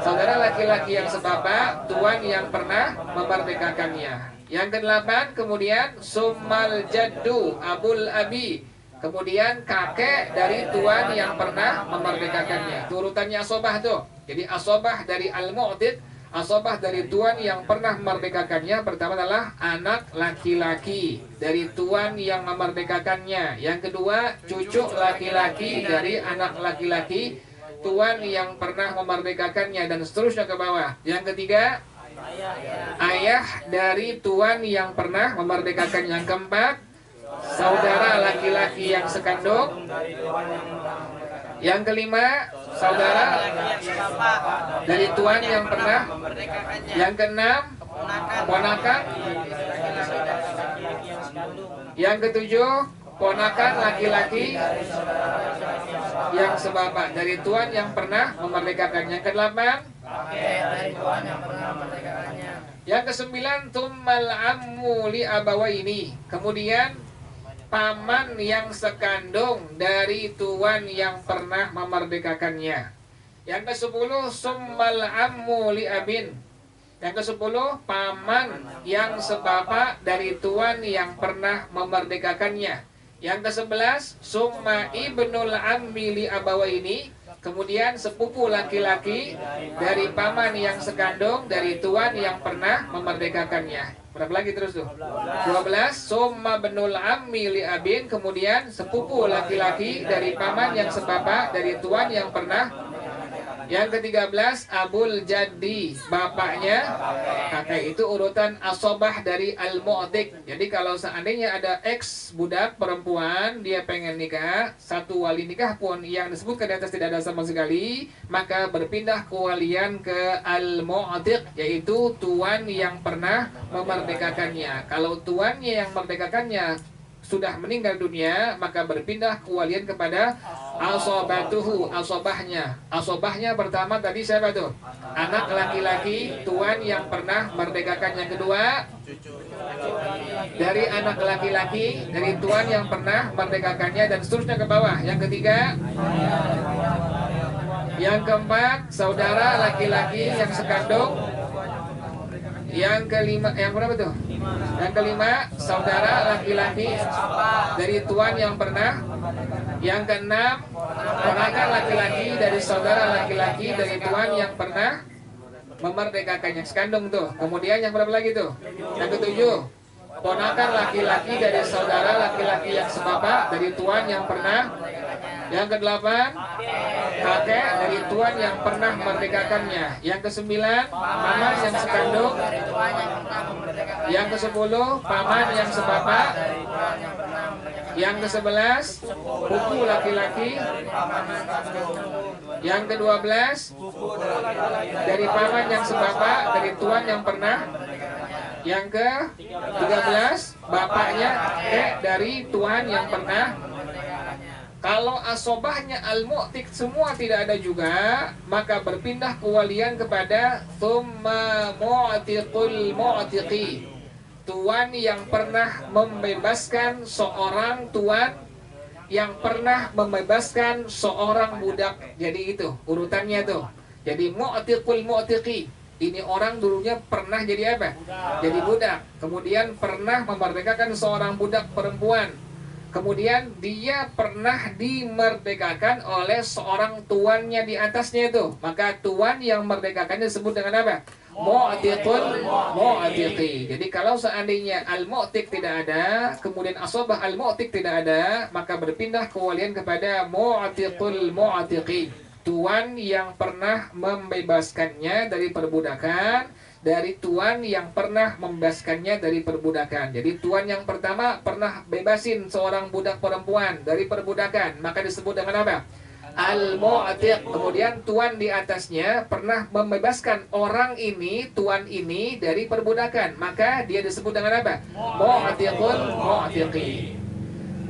saudara laki-laki yang sebapak tuan yang pernah memerdekakannya. Yang kedelapan, kemudian summal jaddu abul abi, kemudian kakek dari tuan yang pernah memerdekakannya. Urutannya asobah tuh. Jadi asobah dari al-mu'tid, asobah dari tuan yang pernah memerdekakannya, pertama adalah anak laki-laki dari tuan yang memerdekakannya. Yang kedua, cucu laki-laki dari anak laki-laki tuan yang pernah memerdekakannya, dan seterusnya ke bawah. Yang ketiga, ayah dari tuan yang pernah memerdekakannya. Yang keempat, saudara laki-laki yang sekandung. Yang kelima, saudara dari tuan yang pernah. Yang keenam, ponakan. Yang ketujuh, ponakan laki-laki yang sebapak dari tuan yang pernah memerdekakan. Yang kedelapan, yang kesembilan, tsummal ammu li abawaini, kemudian paman yang sekandung dari tuan yang pernah memerdekakannya. Yang ke-10, summal ammu li abin. Yang ke-10, paman yang sebapak dari tuan yang pernah memerdekakannya. Yang ke-11, summa ibnul ammi li abawaini, kemudian sepupu laki-laki dari paman yang sekandung dari tuan yang pernah memerdekakannya. Berapa lagi terus tuh? 12, summa benul ammi li abin, kemudian sepupu laki-laki dari paman yang sebapak dari tuan yang pernah. Yang ke-13, abul jaddi, bapaknya kakek. Itu urutan asobah dari al-mu'tik. Jadi kalau seandainya ada ex budak perempuan, dia pengen nikah, satu wali nikah pun yang disebutkan di atas tidak ada sama sekali, maka berpindah kewalian ke al-mu'tik, yaitu tuan yang pernah memerdekakannya. Kalau tuannya yang memerdekakannya sudah meninggal dunia, maka berpindah kewalian kepada asobatuhu, asobahnya. Asobahnya pertama tadi siapa tuh? Anak laki-laki tuan yang pernah merdekakan. Yang kedua, dari anak laki-laki dari tuan yang pernah merdekakannya, dan seterusnya ke bawah. Yang ketiga, yang keempat, saudara laki-laki yang sekandung. Yang kelima, yang berapa tuh? Yang kelima, saudara laki-laki dari tuan yang pernah. Yang keenam, ponakan laki-laki dari saudara laki-laki dari tuan yang pernah memerdekakannya, sekandung tuh. Kemudian yang berapa lagi tuh? Yang ketujuh, ponakan laki-laki dari saudara laki-laki yang sebapak dari tuan yang pernah. Yang kedelapan, kakek dari tuan yang pernah memerdekakannya. Yang kesembilan, paman yang sekandung. Yang kesepuluh, paman yang sebapak. Yang kesebelas, buku laki-laki. Yang kedua-belas, dari paman yang sebapak dari tuan yang pernah. Yang ke-13, bapaknya kakek dari tuan yang pernah. Kalau asobahnya al-mu'tik semua tidak ada juga, maka berpindah kewalian kepada thumma mu'tiqul mu'tiqi, tuan yang pernah membebaskan seorang tuan yang pernah membebaskan seorang budak. Jadi itu urutannya tuh. Jadi mu'tiqul mu'tiqi, ini orang dulunya pernah jadi apa? Jadi budak. Kemudian pernah memerdekakan seorang budak perempuan. Kemudian dia pernah dimerdekakan oleh seorang tuannya di atasnya itu. Maka tuan yang merdekakannya disebut dengan apa? Mu'tiqul mu'tiqi. Jadi kalau seandainya al-mu'tiq tidak ada, kemudian asobah al-mu'tiq tidak ada, maka berpindah kewalian kepada mu'tiqul mu'tiqi, tuan yang pernah membebaskannya dari perbudakan, dari tuan yang pernah membebaskannya dari perbudakan. Jadi tuan yang pertama pernah bebasin seorang budak perempuan dari perbudakan, maka disebut dengan apa? Al-mu'tiq. Kemudian tuan di atasnya pernah membebaskan orang ini, tuan ini dari perbudakan, maka dia disebut dengan apa? Mu'tiqul mu'tiqi.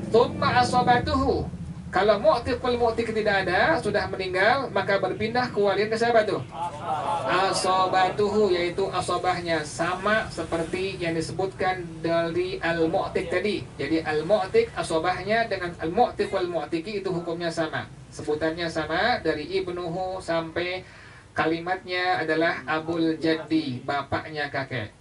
Tsumma asabatuhu. Kalau mu'tiqul mu'tiq tidak ada, sudah meninggal, maka berpindah kewalian ke siapa tuh? Asobatuhu, yaitu asobahnya, sama seperti yang disebutkan dari al-mu'tiq tadi. Jadi al-mu'tiq asobahnya dengan al-mu'tiq wal mu'tiqi itu hukumnya sama, sebutannya sama, dari ibnuhu sampai kalimatnya adalah abul jaddi, bapaknya kakek.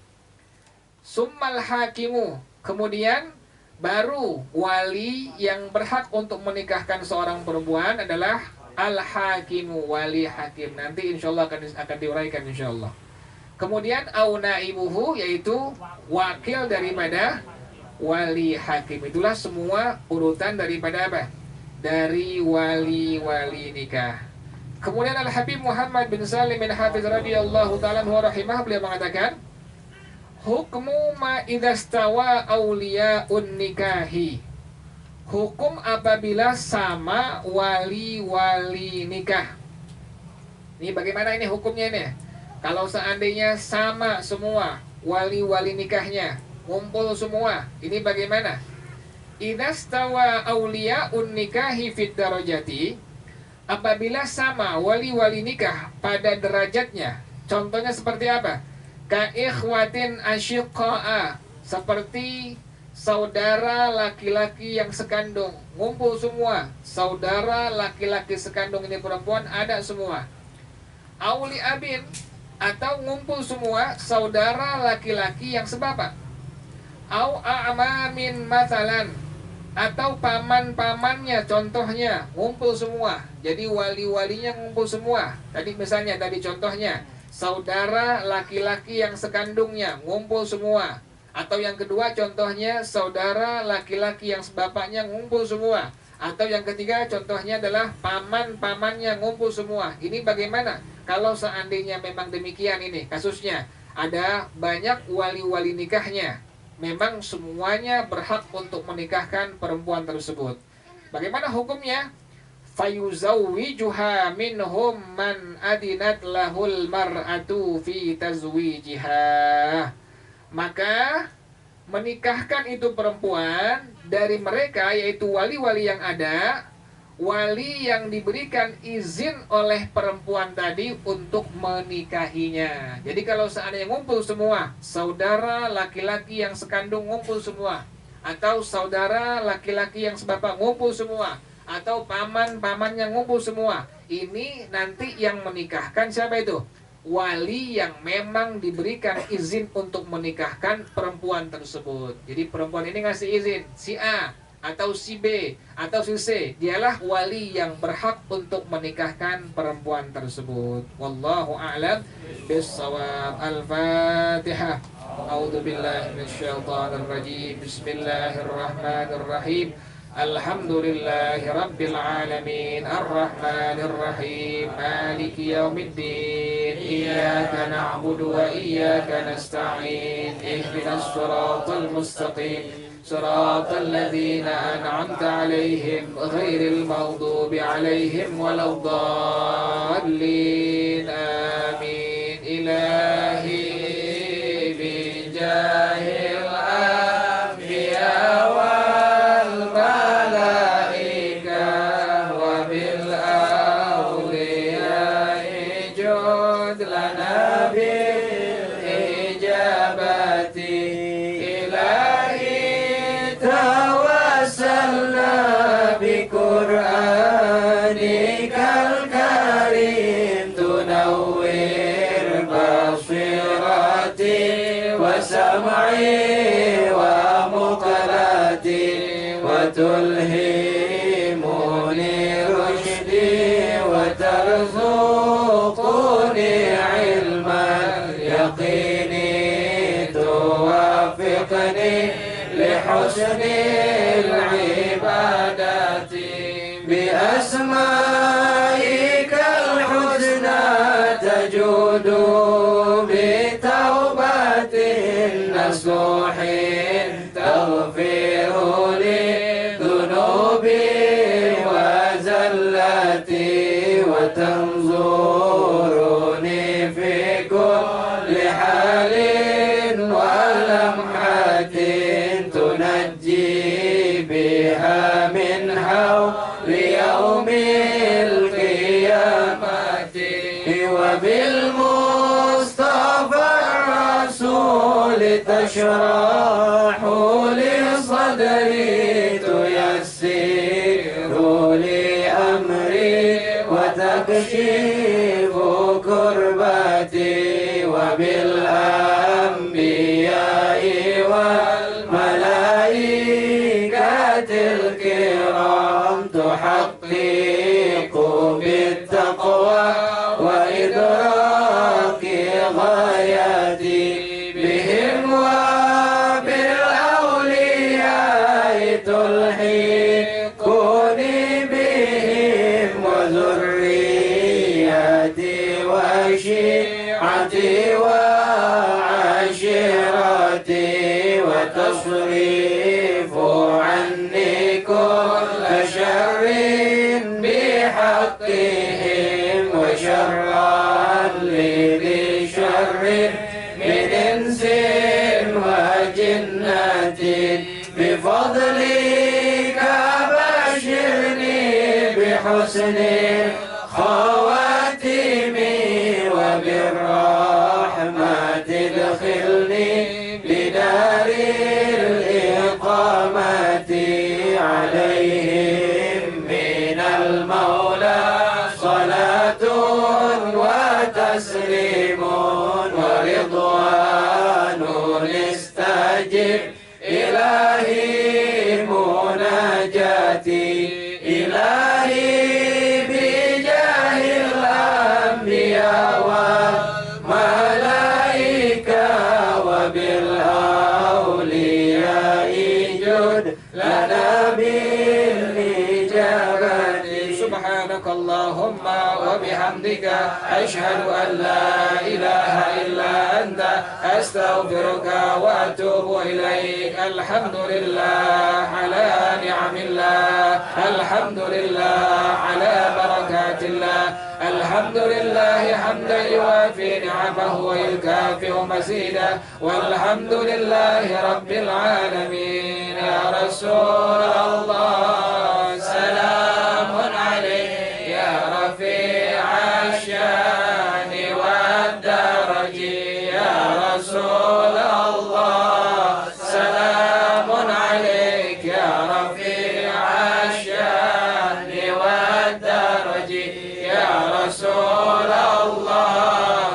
Summal hakimu, kemudian baru wali yang berhak untuk menikahkan seorang perempuan adalah al-hakimu, wali hakim. Nanti insyaallah akan diuraikan insyaallah. Kemudian au naibuhu, yaitu wakil daripada wali hakim. Itulah semua urutan daripada apa? Dari wali-wali nikah. Kemudian Al-Habib Muhammad bin Salim bin Hafiz radhiyallahu ta'ala anhu rahimah, beliau mengatakan, hukmu ma idzastawa awliyaun nikahi, hukum apabila sama wali-wali nikah. Ini bagaimana ini hukumnya ini? Kalau seandainya sama semua wali-wali nikahnya, ngumpul semua, ini bagaimana? Idzastawa awliyaun nikahi fid darajati, apabila sama wali-wali nikah pada derajatnya. Contohnya seperti apa? Ka ikhwatin asyiqa'a, seperti saudara laki-laki yang sekandung, ngumpul semua. Saudara laki-laki sekandung ini perempuan ada semua. Auli abin, atau ngumpul semua saudara laki-laki yang sebapak. Au a'mamin mathalan, atau paman-pamannya, contohnya ngumpul semua. Jadi wali-walinya ngumpul semua. Tadi misalnya, tadi contohnya saudara laki-laki yang sekandungnya ngumpul semua. Atau yang kedua contohnya saudara laki-laki yang sebapaknya ngumpul semua. Atau yang ketiga contohnya adalah paman-pamannya ngumpul semua. Ini bagaimana kalau seandainya memang demikian ini kasusnya? Ada banyak wali-wali nikahnya, memang semuanya berhak untuk menikahkan perempuan tersebut. Bagaimana hukumnya? Fayuzawwijuha minhum man adinat lahul mar'atu fi tazwijiha. Maka menikahkan itu perempuan dari mereka, yaitu wali-wali yang ada, wali yang diberikan izin oleh perempuan tadi untuk menikahinya. Jadi kalau seandainya ngumpul semua, saudara laki-laki yang sekandung ngumpul semua, atau saudara laki-laki yang sebapak ngumpul semua, atau paman-pamannya ngumpul semua, ini nanti yang menikahkan siapa itu? wali yang memang diberikan izin untuk menikahkan perempuan tersebut. Jadi perempuan ini ngasih izin, si A atau si B atau si C, dialah wali yang berhak untuk menikahkan perempuan tersebut. Wallahu a'lam bissawab. Al-Fatihah. A'udzu billahi minasyaitonir rajim. Bismillahirrahmanirrahim. Alhamdulillahi rabbil alamin. Ar-Rahmanir Rahim. Maliki yaumiddin. Iyyaka na'budu wa iyyaka nasta'in. Ihdinas siratal mustaqim. صراط الذين أنعمت عليهم غير المغضوب عليهم ولا الضالين آمين إلهي بجاه الأنبياء والملائكة وبالأولياء جد لنا بالإجابة بقرآنك الكريم تنور بصيرتي وسمعي ومقلتي وتلهمني رشدي وترزقني علما يقيني توفقني لحسن العبادة بأسمائك الحسنى تجود بتوبة نصوح تغفر لي ذنوبي وزلتي وتنظرني في كل حال ولمحة تنجي بها من حول يوم القيامة وبالمصطفى الرسول تشرح لي صدري تيسر لي أمري وتكشف كربتي وبالأنبياء والملائكة الكرام تحقق بالتقوى وإدراك غايتي بهم وبالأولياء تلحقني بهم وذريتي وشيعتي وعشيرتي وتصريف عني كل شر بحقهم وشرا لذي شر من إنس وجنة بفضلك بشرني بحسن خواتم وبالرحمة ادخلني لدار الإقامة عليهم من المولى صلاة وتسليم ورضوان استجب إلهي مناجاتي إلهي بجاه الأنبياء والملائكة وبالأولياء جد لنا بالإجابة سبحانك اللهم وبحمدك أشهد أن لا إله إلا أنت أستغفرك وأتوب إليك الحمد لله على نعم الله الحمد لله على بركات الله الحمد لله حمدا يوافي نعمه ويكافئ مزيدا والحمد لله رب العالمين يا رسول الله سلام عليك يا رفيع الشان والدرج يا رسول الله سلام عليك يا رفيع الشان والدرج يا رسول الله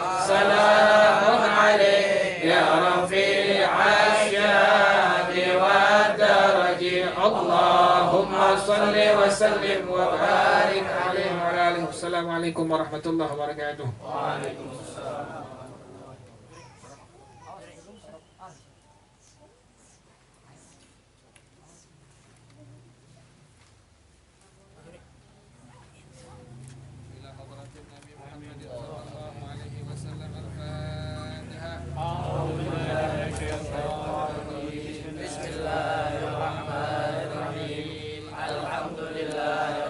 وسلم وبارك عليه وعلى آله. Wassalamualaikum warahmatullahi wabarakatuh. Waalaikumsalam.